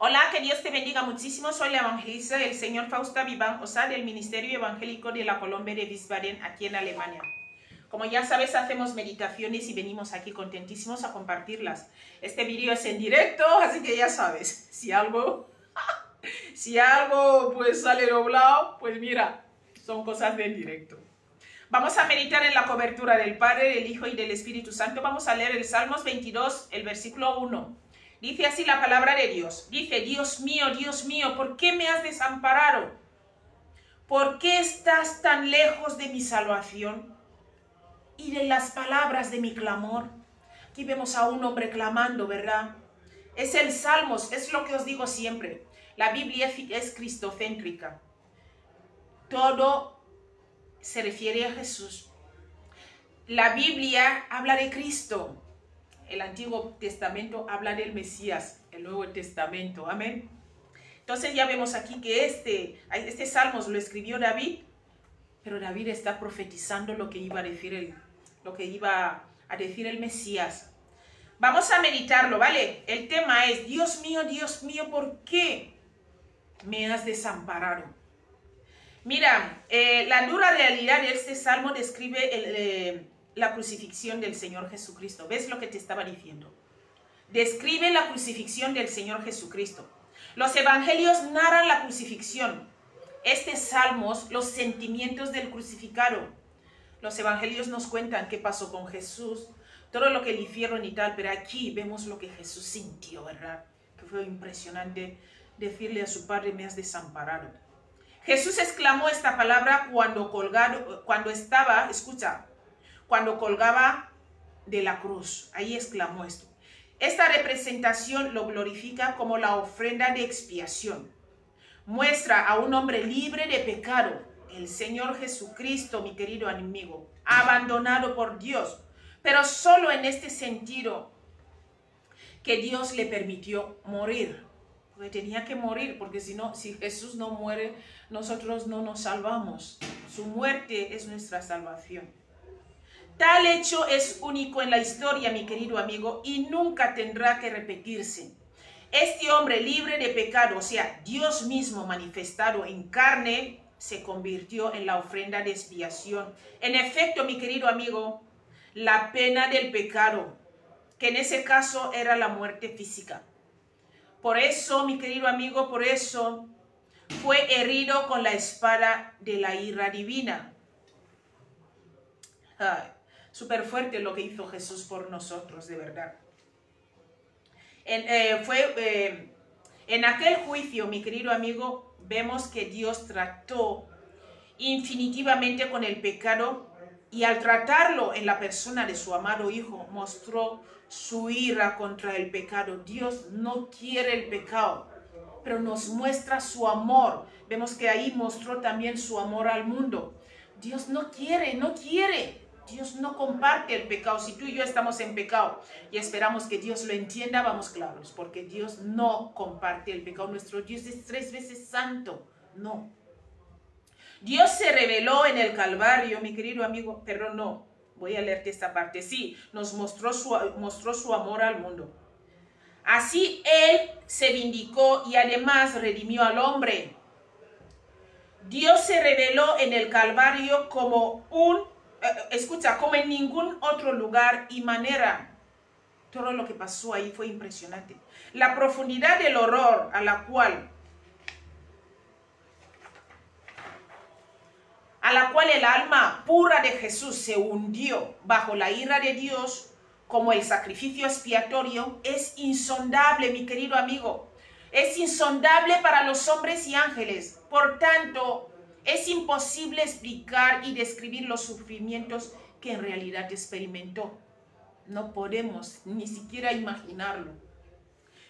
Hola, que Dios te bendiga muchísimo. Soy la evangelista del Señor Fausta Vivan Osa del Ministerio Evangélico de la Colombia de Wiesbaden, aquí en Alemania. Como ya sabes, hacemos meditaciones y venimos aquí contentísimos a compartirlas. Este vídeo es en directo, así que ya sabes, si algo pues sale doblado, pues mira, son cosas del directo. Vamos a meditar en la cobertura del Padre, del Hijo y del Espíritu Santo. Vamos a leer el Salmos 22, el versículo 1. Dice así la palabra de Dios. Dice: Dios mío, ¿por qué me has desamparado? ¿Por qué estás tan lejos de mi salvación y de las palabras de mi clamor? Aquí vemos a un hombre clamando, ¿verdad? Es el Salmos, es lo que os digo siempre. La Biblia es cristocéntrica. Todo se refiere a Jesús. La Biblia habla de Cristo. El Antiguo Testamento habla del Mesías, el Nuevo Testamento, amén. Entonces ya vemos aquí que este Salmos lo escribió David, pero David está profetizando lo que iba a decir el Mesías. Vamos a meditarlo, ¿vale? El tema es: Dios mío, ¿por qué me has desamparado? Mira, la dura realidad de este Salmo describe la crucifixión del Señor Jesucristo. ¿Ves lo que te estaba diciendo? Describe la crucifixión del Señor Jesucristo. Los evangelios narran la crucifixión. Este Salmos, los sentimientos del crucificado. Los evangelios nos cuentan qué pasó con Jesús, todo lo que le hicieron y tal, pero aquí vemos lo que Jesús sintió, ¿verdad? Que fue impresionante decirle a su Padre: me has desamparado. Jesús exclamó esta palabra cuando colgaba de la cruz. Ahí exclamó esto. Esta representación lo glorifica como la ofrenda de expiación. Muestra a un hombre libre de pecado, el Señor Jesucristo, mi querido amigo, abandonado por Dios, pero solo en este sentido que Dios le permitió morir. Porque tenía que morir, porque si Jesús no muere, nosotros no nos salvamos. Su muerte es nuestra salvación. Tal hecho es único en la historia, mi querido amigo, y nunca tendrá que repetirse. Este hombre libre de pecado, o sea, Dios mismo manifestado en carne, se convirtió en la ofrenda de expiación. En efecto, mi querido amigo, la pena del pecado, que en ese caso era la muerte física. Por eso, mi querido amigo, fue herido con la espada de la ira divina. Súper fuerte lo que hizo Jesús por nosotros, de verdad. En aquel juicio, mi querido amigo, vemos que Dios trató infinitivamente con el pecado, y al tratarlo en la persona de su amado Hijo, mostró su ira contra el pecado. Dios no quiere el pecado, pero nos muestra su amor. Vemos que ahí mostró también su amor al mundo. Dios no quiere. Dios no comparte el pecado. Si tú y yo estamos en pecado y esperamos que Dios lo entienda, vamos claros, porque Dios no comparte el pecado. Nuestro Dios es 3 veces santo. No. Dios se reveló en el Calvario, mi querido amigo, pero no. Voy a leerte esta parte. Sí, nos mostró su amor al mundo. Así Él se vindicó y además redimió al hombre. Dios se reveló en el Calvario como como en ningún otro lugar y manera. Todo lo que pasó ahí fue impresionante. La profundidad del horror a la cual el alma pura de Jesús se hundió bajo la ira de Dios como el sacrificio expiatorio es insondable, mi querido amigo. Es insondable para los hombres y ángeles. Por tanto, es imposible explicar y describir los sufrimientos que en realidad experimentó. No podemos ni siquiera imaginarlo.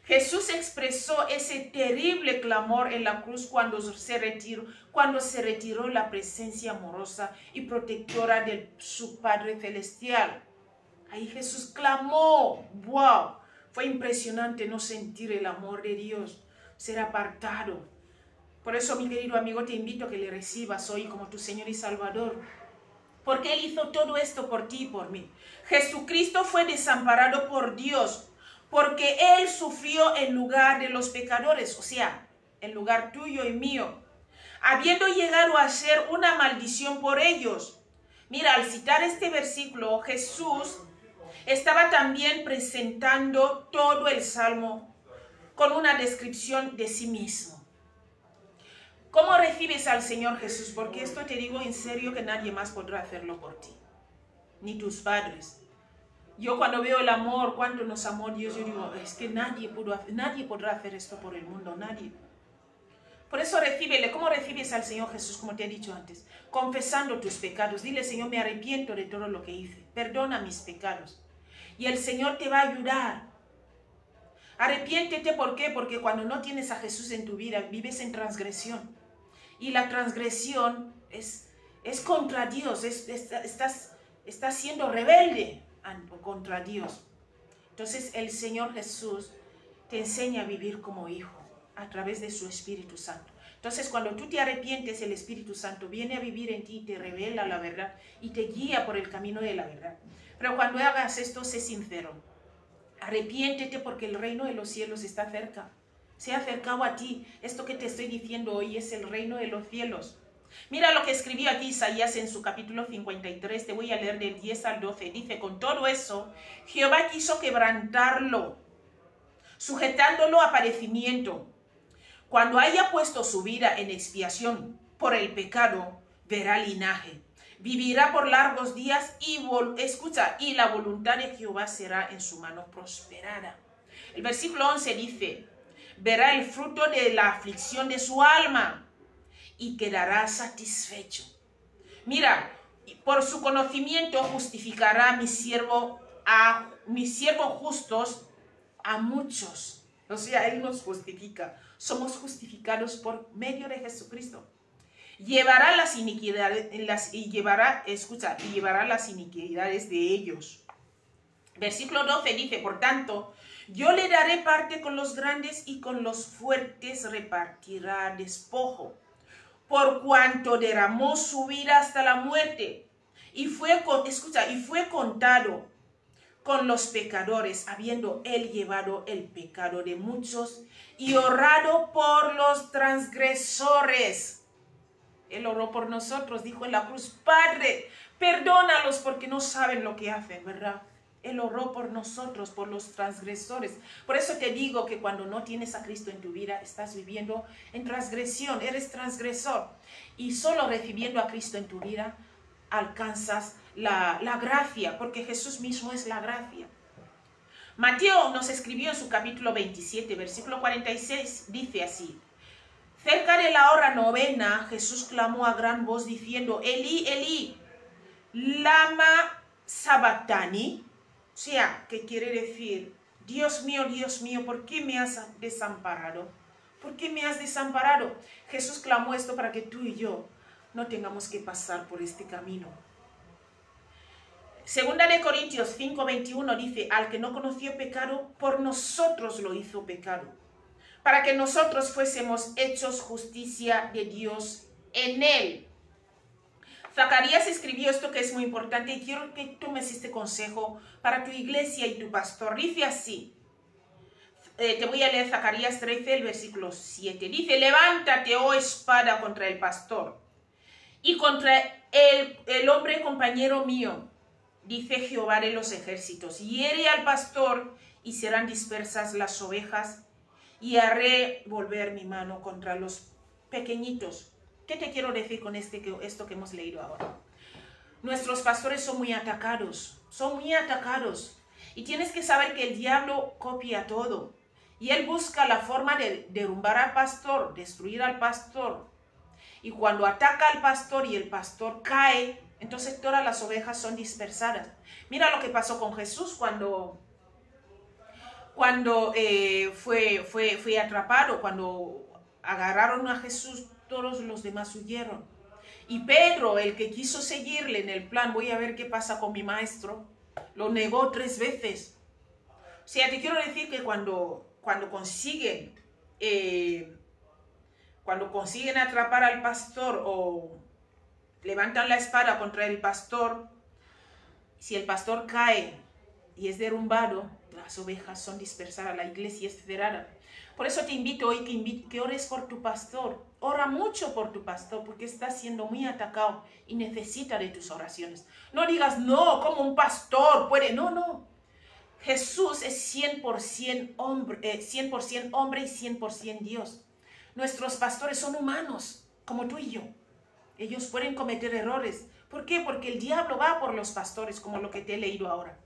Jesús expresó ese terrible clamor en la cruz cuando se retiró la presencia amorosa y protectora de su Padre Celestial. Ahí Jesús clamó. ¡Wow! Fue impresionante no sentir el amor de Dios, ser apartado. Por eso, mi querido amigo, te invito a que le recibas hoy como tu Señor y Salvador, porque Él hizo todo esto por ti y por mí. Jesucristo fue desamparado por Dios, porque Él sufrió en lugar de los pecadores, o sea, en lugar tuyo y mío, habiendo llegado a ser una maldición por ellos. Mira, al citar este versículo, Jesús estaba también presentando todo el Salmo con una descripción de sí mismo. ¿Cómo recibes al Señor Jesús? Porque esto te digo en serio que nadie más podrá hacerlo por ti, ni tus padres. Yo cuando veo el amor, cuánto nos amó Dios, yo digo, es que nadie podrá hacer esto por el mundo, nadie. Por eso recíbele. ¿Cómo recibes al Señor Jesús? Como te he dicho antes, confesando tus pecados. Dile, Señor, me arrepiento de todo lo que hice, perdona mis pecados. Y el Señor te va a ayudar. Arrepiéntete, ¿por qué? Porque cuando no tienes a Jesús en tu vida, vives en transgresión. Y la transgresión es contra Dios, estás siendo rebelde contra Dios. Entonces el Señor Jesús te enseña a vivir como hijo a través de su Espíritu Santo. Entonces cuando tú te arrepientes, el Espíritu Santo viene a vivir en ti, te revela la verdad y te guía por el camino de la verdad. Pero cuando hagas esto, sé sincero. Arrepiéntete porque el reino de los cielos está cerca. Se ha acercado a ti. Esto que te estoy diciendo hoy es el reino de los cielos. Mira lo que escribió aquí Isaías en su capítulo 53. Te voy a leer del 10 al 12. Dice, con todo eso, Jehová quiso quebrantarlo, sujetándolo a padecimiento. Cuando haya puesto su vida en expiación por el pecado, verá linaje. Vivirá por largos días y la voluntad de Jehová será en su mano prosperada. El versículo 11 dice, verá el fruto de la aflicción de su alma y quedará satisfecho. Mira, por su conocimiento justificará a mis siervos justos a muchos. O sea, Él nos justifica. Somos justificados por medio de Jesucristo. Llevará las iniquidades, llevará las iniquidades de ellos. Versículo 12 dice, por tanto, yo le daré parte con los grandes y con los fuertes repartirá despojo, por cuanto derramó su vida hasta la muerte y fue contado con los pecadores, habiendo él llevado el pecado de muchos y orado por los transgresores. Él oró por nosotros, dijo en la cruz, Padre, perdónalos porque no saben lo que hacen, ¿verdad? Él oró por nosotros, por los transgresores. Por eso te digo que cuando no tienes a Cristo en tu vida, estás viviendo en transgresión, eres transgresor. Y solo recibiendo a Cristo en tu vida, alcanzas la gracia, porque Jesús mismo es la gracia. Mateo nos escribió en su capítulo 27, versículo 46, dice así. Cerca de la hora novena, Jesús clamó a gran voz diciendo, Elí, Elí, lama sabactani. O sea, ¿qué quiere decir? Dios mío, ¿por qué me has desamparado? ¿Por qué me has desamparado? Jesús clamó esto para que tú y yo no tengamos que pasar por este camino. Segunda de Corintios 5:21 dice, al que no conoció pecado, por nosotros lo hizo pecado, para que nosotros fuésemos hechos justicia de Dios en él. Zacarías escribió esto que es muy importante y quiero que tomes este consejo para tu iglesia y tu pastor. Dice así, te voy a leer Zacarías 13, el versículo 7. Dice, levántate, oh espada, contra el pastor y contra el hombre compañero mío, dice Jehová de los ejércitos. Hiere al pastor y serán dispersas las ovejas y haré volver mi mano contra los pequeñitos. ¿Qué te quiero decir con esto que hemos leído ahora? Nuestros pastores son muy atacados, Y tienes que saber que el diablo copia todo. Y él busca la forma de derrumbar al pastor, destruir al pastor. Y cuando ataca al pastor y el pastor cae, entonces todas las ovejas son dispersadas. Mira lo que pasó con Jesús cuando fue atrapado, cuando agarraron a Jesús, todos los demás huyeron. Y Pedro, el que quiso seguirle en el plan, voy a ver qué pasa con mi maestro, lo negó 3 veces. O sea, te quiero decir que cuando consiguen atrapar al pastor o levantan la espada contra el pastor, si el pastor cae, y es derrumbado, las ovejas son dispersadas, la iglesia es federada. Por eso te invito hoy que ores por tu pastor. Ora mucho por tu pastor porque está siendo muy atacado y necesita de tus oraciones. No digas, no, como un pastor puede. No, no. Jesús es 100% hombre, 100% hombre y 100% Dios. Nuestros pastores son humanos, como tú y yo. Ellos pueden cometer errores. ¿Por qué? Porque el diablo va por los pastores, como lo que te he leído ahora.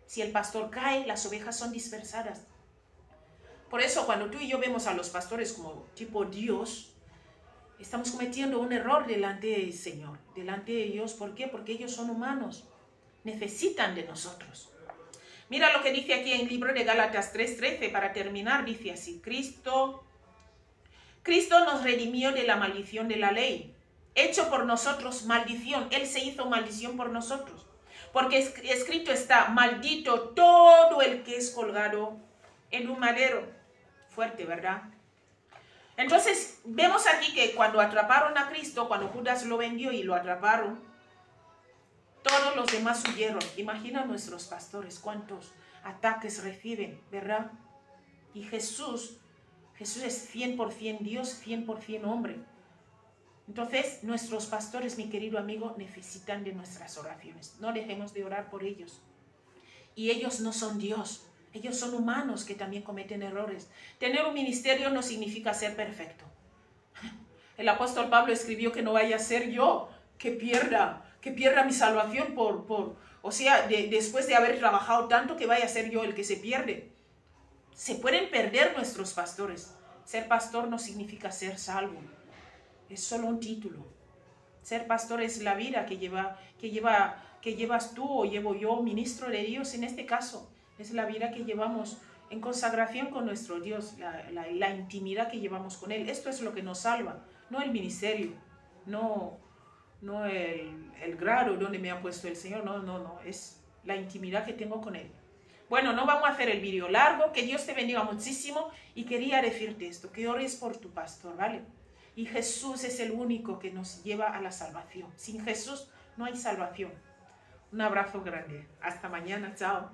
Si el pastor cae, las ovejas son dispersadas. Por eso, cuando tú y yo vemos a los pastores como tipo Dios, estamos cometiendo un error delante del Señor, delante de Dios. ¿Por qué? Porque ellos son humanos. Necesitan de nosotros. Mira lo que dice aquí en el libro de Gálatas 3:13, para terminar, dice así: Cristo nos redimió de la maldición de la ley, hecho por nosotros maldición. Él se hizo maldición por nosotros. Porque escrito está, maldito todo el que es colgado en un madero. Fuerte, ¿verdad? Entonces, vemos aquí que cuando atraparon a Cristo, cuando Judas lo vendió y lo atraparon, todos los demás huyeron. Imagina nuestros pastores, cuántos ataques reciben, ¿verdad? Y Jesús es 100% Dios, 100% hombre. Entonces, nuestros pastores, mi querido amigo, necesitan de nuestras oraciones. No dejemos de orar por ellos. Y ellos no son Dios. Ellos son humanos que también cometen errores. Tener un ministerio no significa ser perfecto. El apóstol Pablo escribió que no vaya a ser yo que pierda mi salvación después de haber trabajado tanto, que vaya a ser yo el que se pierde. Se pueden perder nuestros pastores. Ser pastor no significa ser salvo. Es solo un título. Ser pastor es la vida que llevas tú o llevo yo, ministro de Dios en este caso. Es la vida que llevamos en consagración con nuestro Dios, la intimidad que llevamos con Él. Esto es lo que nos salva, no el ministerio, no el grado donde me ha puesto el Señor, no, es la intimidad que tengo con Él. Bueno, no vamos a hacer el vídeo largo, que Dios te bendiga muchísimo, y quería decirte esto, que ores por tu pastor, ¿vale? Y Jesús es el único que nos lleva a la salvación. Sin Jesús no hay salvación. Un abrazo grande. Hasta mañana. Chao.